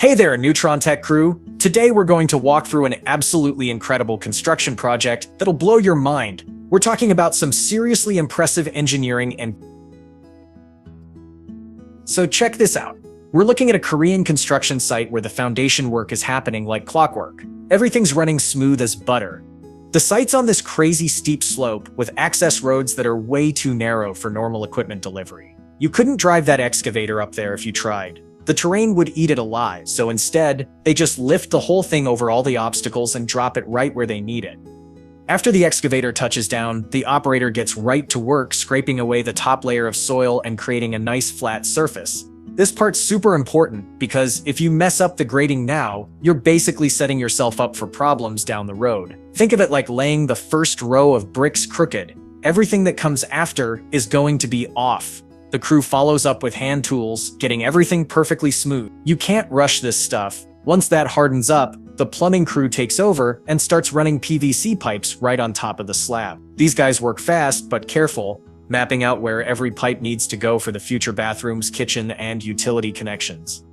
Hey there, Neutron Tech crew! Today we're going to walk through an absolutely incredible construction project that'll blow your mind. We're talking about some seriously impressive engineering and... So check this out. We're looking at a Korean construction site where the foundation work is happening like clockwork. Everything's running smooth as butter. The site's on this crazy steep slope with access roads that are way too narrow for normal equipment delivery. You couldn't drive that excavator up there if you tried. The terrain would eat it alive, so instead, they just lift the whole thing over all the obstacles and drop it right where they need it. After the excavator touches down, the operator gets right to work scraping away the top layer of soil and creating a nice flat surface. This part's super important because if you mess up the grading now, you're basically setting yourself up for problems down the road. Think of it like laying the first row of bricks crooked. Everything that comes after is going to be off. The crew follows up with hand tools, getting everything perfectly smooth. You can't rush this stuff. Once that hardens up, the plumbing crew takes over and starts running PVC pipes right on top of the slab. These guys work fast but careful, mapping out where every pipe needs to go for the future bathrooms, kitchen, and utility connections.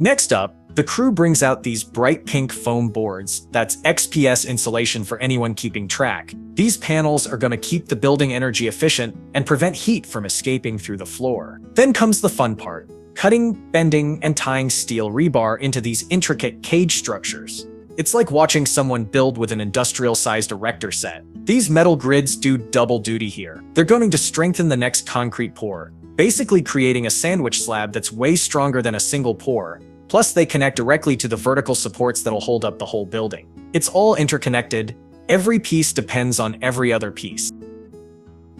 Next up, the crew brings out these bright pink foam boards. That's XPS insulation for anyone keeping track. These panels are going to keep the building energy efficient and prevent heat from escaping through the floor. Then comes the fun part: cutting, bending, and tying steel rebar into these intricate cage structures. It's like watching someone build with an industrial-sized erector set. These metal grids do double duty here. They're going to strengthen the next concrete pour, basically creating a sandwich slab that's way stronger than a single pour. Plus, they connect directly to the vertical supports that'll hold up the whole building. It's all interconnected. Every piece depends on every other piece.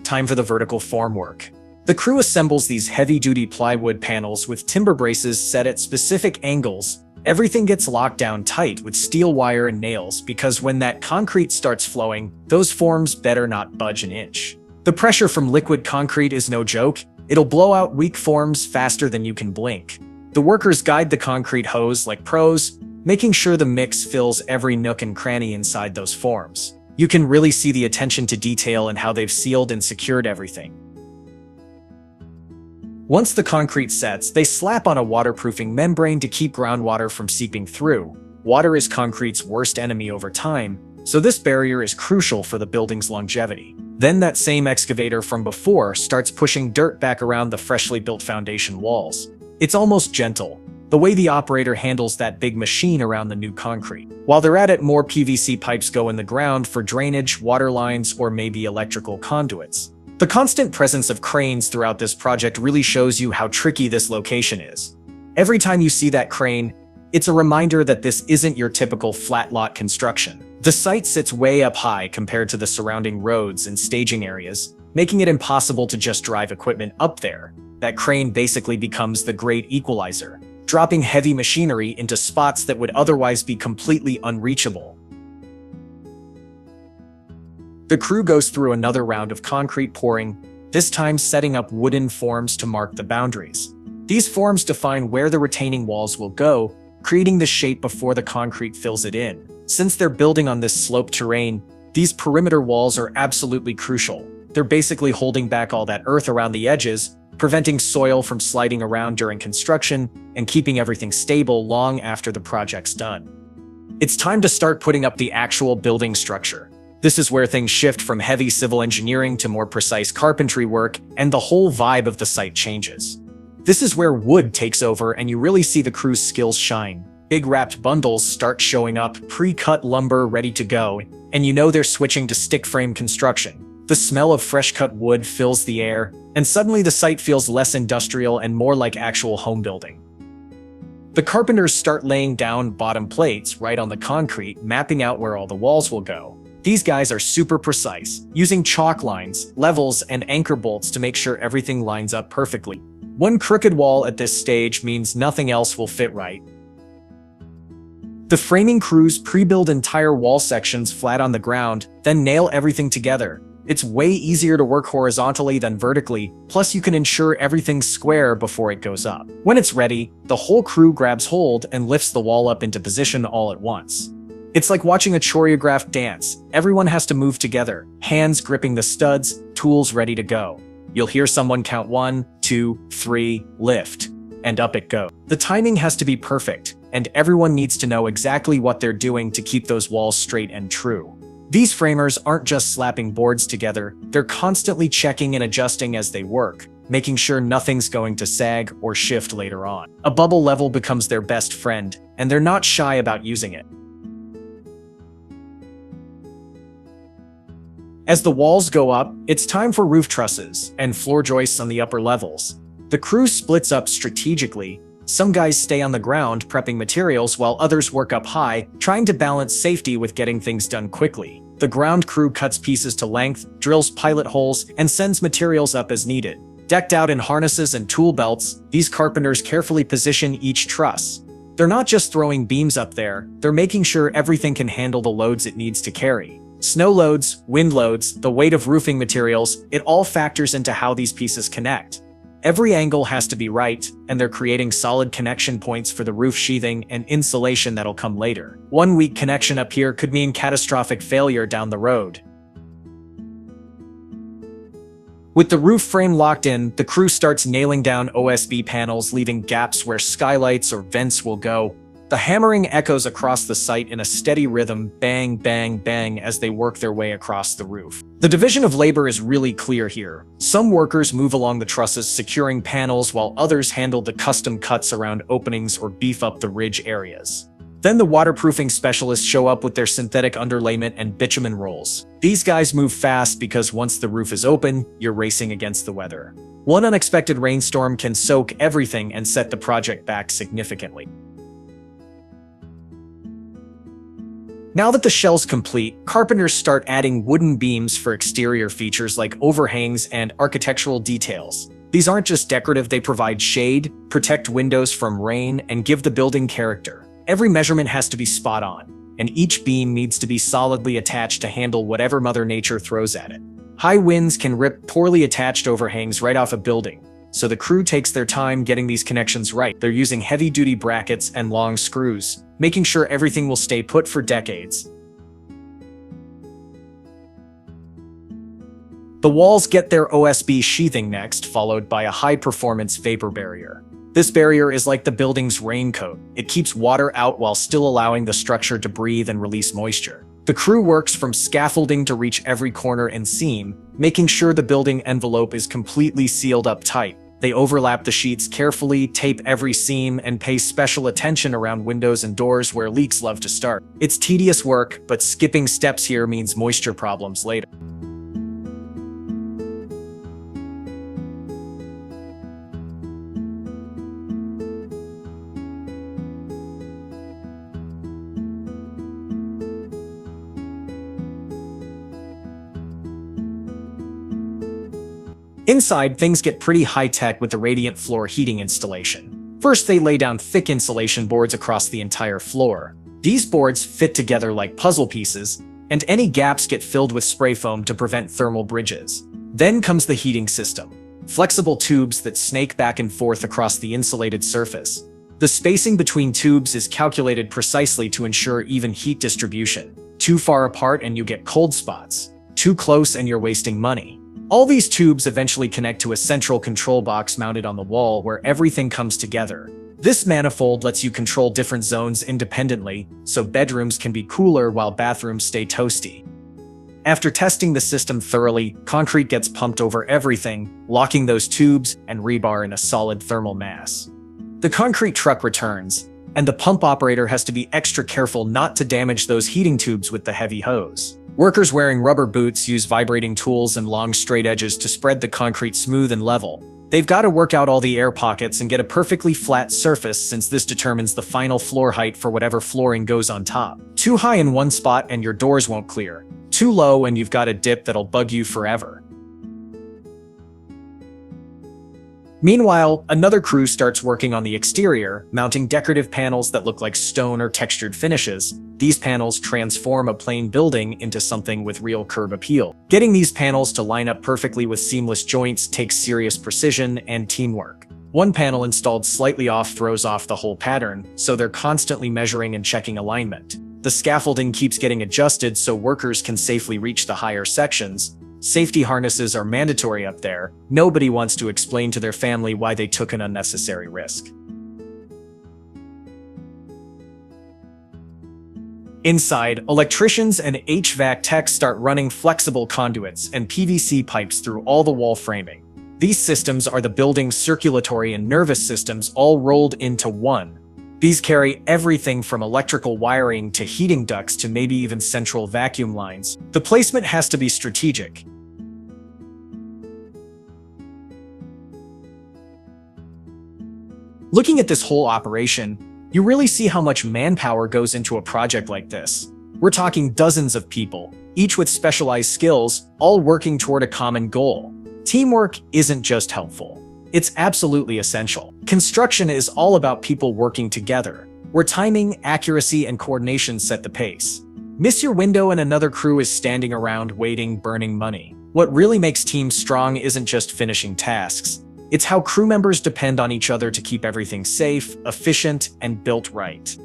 Time for the vertical formwork. The crew assembles these heavy-duty plywood panels with timber braces set at specific angles. Everything gets locked down tight with steel wire and nails because when that concrete starts flowing, those forms better not budge an inch. The pressure from liquid concrete is no joke. It'll blow out weak forms faster than you can blink. The workers guide the concrete hose like pros, making sure the mix fills every nook and cranny inside those forms. You can really see the attention to detail in how they've sealed and secured everything. Once the concrete sets, they slap on a waterproofing membrane to keep groundwater from seeping through. Water is concrete's worst enemy over time, so this barrier is crucial for the building's longevity. Then that same excavator from before starts pushing dirt back around the freshly built foundation walls. It's almost gentle, the way the operator handles that big machine around the new concrete. While they're at it, more PVC pipes go in the ground for drainage, water lines, or maybe electrical conduits. The constant presence of cranes throughout this project really shows you how tricky this location is. Every time you see that crane, it's a reminder that this isn't your typical flat lot construction. The site sits way up high compared to the surrounding roads and staging areas, making it impossible to just drive equipment up there. That crane basically becomes the great equalizer, dropping heavy machinery into spots that would otherwise be completely unreachable. The crew goes through another round of concrete pouring, this time setting up wooden forms to mark the boundaries. These forms define where the retaining walls will go, creating the shape before the concrete fills it in. Since they're building on this sloped terrain, these perimeter walls are absolutely crucial. They're basically holding back all that earth around the edges, preventing soil from sliding around during construction, and keeping everything stable long after the project's done. It's time to start putting up the actual building structure. This is where things shift from heavy civil engineering to more precise carpentry work, and the whole vibe of the site changes. This is where wood takes over and you really see the crew's skills shine. Big wrapped bundles start showing up, pre-cut lumber ready to go, and you know they're switching to stick frame construction. The smell of fresh cut wood fills the air, and suddenly the site feels less industrial and more like actual home building. The carpenters start laying down bottom plates right on the concrete, mapping out where all the walls will go. These guys are super precise, using chalk lines, levels, and anchor bolts to make sure everything lines up perfectly. One crooked wall at this stage means nothing else will fit right. The framing crews pre-build entire wall sections flat on the ground, then nail everything together. It's way easier to work horizontally than vertically, plus you can ensure everything's square before it goes up. When it's ready, the whole crew grabs hold and lifts the wall up into position all at once. It's like watching a choreographed dance. Everyone has to move together, hands gripping the studs, tools ready to go. You'll hear someone count 1, 2, 3, lift. and up it goes. The timing has to be perfect, and everyone needs to know exactly what they're doing to keep those walls straight and true. These framers aren't just slapping boards together, they're constantly checking and adjusting as they work, making sure nothing's going to sag or shift later on. A bubble level becomes their best friend, and they're not shy about using it. As the walls go up, it's time for roof trusses and floor joists on the upper levels. The crew splits up strategically. Some guys stay on the ground prepping materials while others work up high, trying to balance safety with getting things done quickly. The ground crew cuts pieces to length, drills pilot holes, and sends materials up as needed. Decked out in harnesses and tool belts, these carpenters carefully position each truss. They're not just throwing beams up there, they're making sure everything can handle the loads it needs to carry. Snow loads, wind loads, the weight of roofing materials, it all factors into how these pieces connect. Every angle has to be right, and they're creating solid connection points for the roof sheathing and insulation that'll come later. One weak connection up here could mean catastrophic failure down the road. With the roof frame locked in, the crew starts nailing down OSB panels, leaving gaps where skylights or vents will go. The hammering echoes across the site in a steady rhythm, bang, bang, bang, as they work their way across the roof. The division of labor is really clear here. Some workers move along the trusses, securing panels, while others handle the custom cuts around openings or beef up the ridge areas. Then the waterproofing specialists show up with their synthetic underlayment and bitumen rolls. These guys move fast because once the roof is open, you're racing against the weather. One unexpected rainstorm can soak everything and set the project back significantly. Now that the shell's complete, carpenters start adding wooden beams for exterior features like overhangs and architectural details. These aren't just decorative, they provide shade, protect windows from rain, and give the building character. Every measurement has to be spot on, and each beam needs to be solidly attached to handle whatever Mother Nature throws at it. High winds can rip poorly attached overhangs right off a building, so the crew takes their time getting these connections right. They're using heavy-duty brackets and long screws, making sure everything will stay put for decades. The walls get their OSB sheathing next, followed by a high-performance vapor barrier. This barrier is like the building's raincoat. It keeps water out while still allowing the structure to breathe and release moisture. The crew works from scaffolding to reach every corner and seam, making sure the building envelope is completely sealed up tight. They overlap the sheets carefully, tape every seam, and pay special attention around windows and doors where leaks love to start. It's tedious work, but skipping steps here means moisture problems later. Inside, things get pretty high-tech with the radiant floor heating installation. First, they lay down thick insulation boards across the entire floor. These boards fit together like puzzle pieces, and any gaps get filled with spray foam to prevent thermal bridges. Then comes the heating system. Flexible tubes that snake back and forth across the insulated surface. The spacing between tubes is calculated precisely to ensure even heat distribution. Too far apart and you get cold spots. Too close and you're wasting money. All these tubes eventually connect to a central control box mounted on the wall where everything comes together. This manifold lets you control different zones independently, so bedrooms can be cooler while bathrooms stay toasty. After testing the system thoroughly, concrete gets pumped over everything, locking those tubes and rebar in a solid thermal mass. The concrete truck returns, and the pump operator has to be extra careful not to damage those heating tubes with the heavy hose. Workers wearing rubber boots use vibrating tools and long straight edges to spread the concrete smooth and level. They've got to work out all the air pockets and get a perfectly flat surface, since this determines the final floor height for whatever flooring goes on top. Too high in one spot and your doors won't clear. Too low and you've got a dip that'll bug you forever. Meanwhile, another crew starts working on the exterior, mounting decorative panels that look like stone or textured finishes. These panels transform a plain building into something with real curb appeal. Getting these panels to line up perfectly with seamless joints takes serious precision and teamwork. One panel installed slightly off throws off the whole pattern, so they're constantly measuring and checking alignment. The scaffolding keeps getting adjusted so workers can safely reach the higher sections. Safety harnesses are mandatory up there. Nobody wants to explain to their family why they took an unnecessary risk. Inside, electricians and HVAC techs start running flexible conduits and PVC pipes through all the wall framing. These systems are the building's circulatory and nervous systems all rolled into one. These carry everything from electrical wiring to heating ducts to maybe even central vacuum lines. The placement has to be strategic. Looking at this whole operation, you really see how much manpower goes into a project like this. We're talking dozens of people, each with specialized skills, all working toward a common goal. Teamwork isn't just helpful. It's absolutely essential. Construction is all about people working together, where timing, accuracy, and coordination set the pace. Miss your window and another crew is standing around waiting, burning money. What really makes teams strong isn't just finishing tasks. It's how crew members depend on each other to keep everything safe, efficient, and built right.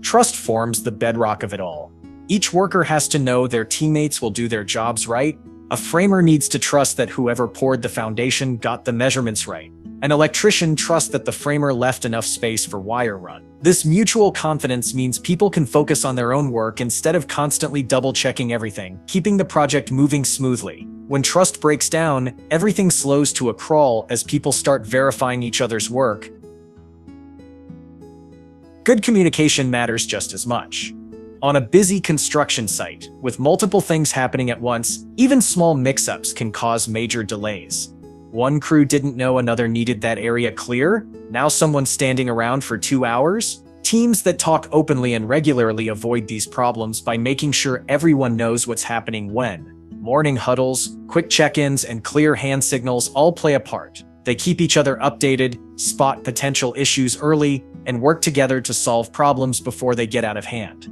Trust forms the bedrock of it all. Each worker has to know their teammates will do their jobs right. A framer needs to trust that whoever poured the foundation got the measurements right. An electrician trusts that the framer left enough space for wire run. This mutual confidence means people can focus on their own work instead of constantly double-checking everything, keeping the project moving smoothly. When trust breaks down, everything slows to a crawl as people start verifying each other's work. Good communication matters just as much. On a busy construction site, with multiple things happening at once, even small mix-ups can cause major delays. One crew didn't know another needed that area clear, now someone's standing around for 2 hours. Teams that talk openly and regularly avoid these problems by making sure everyone knows what's happening when. Morning huddles, quick check-ins, and clear hand signals all play a part. They keep each other updated, spot potential issues early, and work together to solve problems before they get out of hand.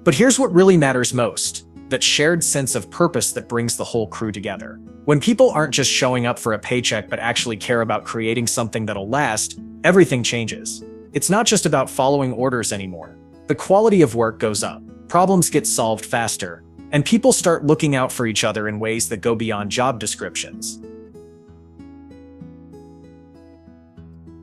But here's what really matters most: that shared sense of purpose that brings the whole crew together. When people aren't just showing up for a paycheck but actually care about creating something that'll last, everything changes. It's not just about following orders anymore. The quality of work goes up, problems get solved faster, and people start looking out for each other in ways that go beyond job descriptions.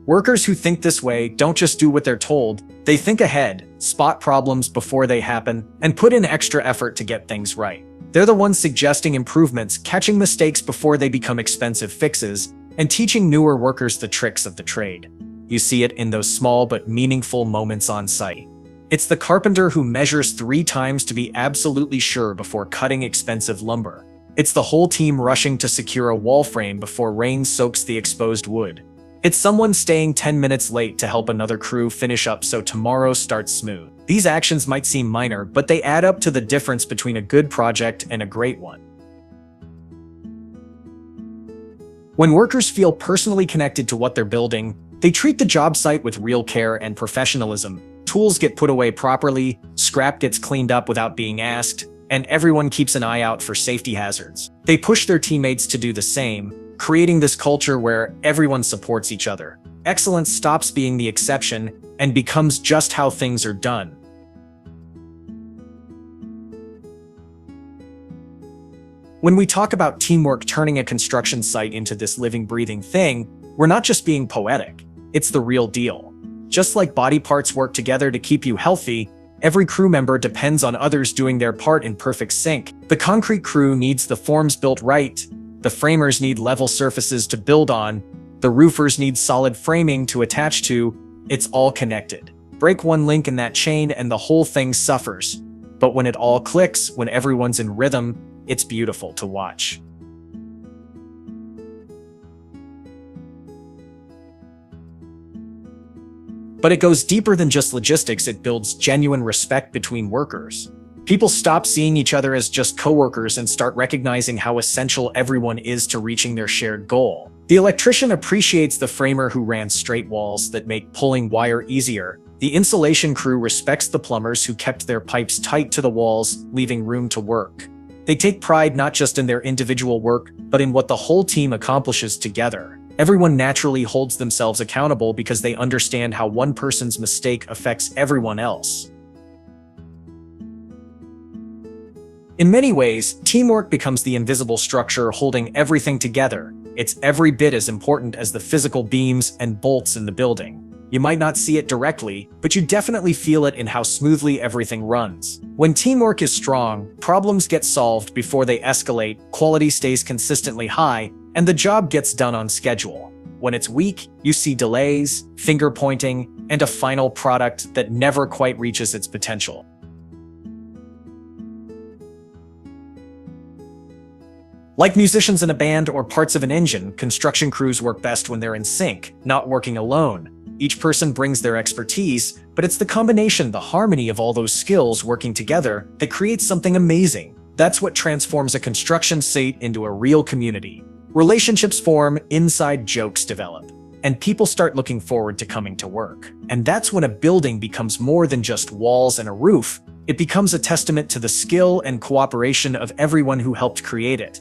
Workers who think this way don't just do what they're told, they think ahead, spot problems before they happen, and put in extra effort to get things right. They're the ones suggesting improvements, catching mistakes before they become expensive fixes, and teaching newer workers the tricks of the trade. You see it in those small but meaningful moments on site. It's the carpenter who measures 3 times to be absolutely sure before cutting expensive lumber. It's the whole team rushing to secure a wall frame before rain soaks the exposed wood. It's someone staying 10 minutes late to help another crew finish up so tomorrow starts smooth. These actions might seem minor, but they add up to the difference between a good project and a great one. When workers feel personally connected to what they're building, they treat the job site with real care and professionalism. Tools get put away properly, scrap gets cleaned up without being asked, and everyone keeps an eye out for safety hazards. They push their teammates to do the same, creating this culture where everyone supports each other. Excellence stops being the exception and becomes just how things are done. When we talk about teamwork turning a construction site into this living, breathing thing, we're not just being poetic. It's the real deal. Just like body parts work together to keep you healthy, every crew member depends on others doing their part in perfect sync. The concrete crew needs the forms built right, the framers need level surfaces to build on, the roofers need solid framing to attach to. It's all connected. Break one link in that chain and the whole thing suffers. But when it all clicks, when everyone's in rhythm, it's beautiful to watch. But it goes deeper than just logistics. It builds genuine respect between workers. People stop seeing each other as just coworkers and start recognizing how essential everyone is to reaching their shared goal. The electrician appreciates the framer who ran straight walls that make pulling wire easier. The insulation crew respects the plumbers who kept their pipes tight to the walls, leaving room to work. They take pride not just in their individual work, but in what the whole team accomplishes together. Everyone naturally holds themselves accountable because they understand how one person's mistake affects everyone else. In many ways, teamwork becomes the invisible structure holding everything together. It's every bit as important as the physical beams and bolts in the building. You might not see it directly, but you definitely feel it in how smoothly everything runs. When teamwork is strong, problems get solved before they escalate, quality stays consistently high, and the job gets done on schedule. When it's weak, you see delays, finger pointing, and a final product that never quite reaches its potential. Like musicians in a band or parts of an engine, construction crews work best when they're in sync, not working alone. Each person brings their expertise, but it's the combination, the harmony of all those skills working together that creates something amazing. That's what transforms a construction site into a real community. Relationships form, inside jokes develop, and people start looking forward to coming to work. And that's when a building becomes more than just walls and a roof. It becomes a testament to the skill and cooperation of everyone who helped create it.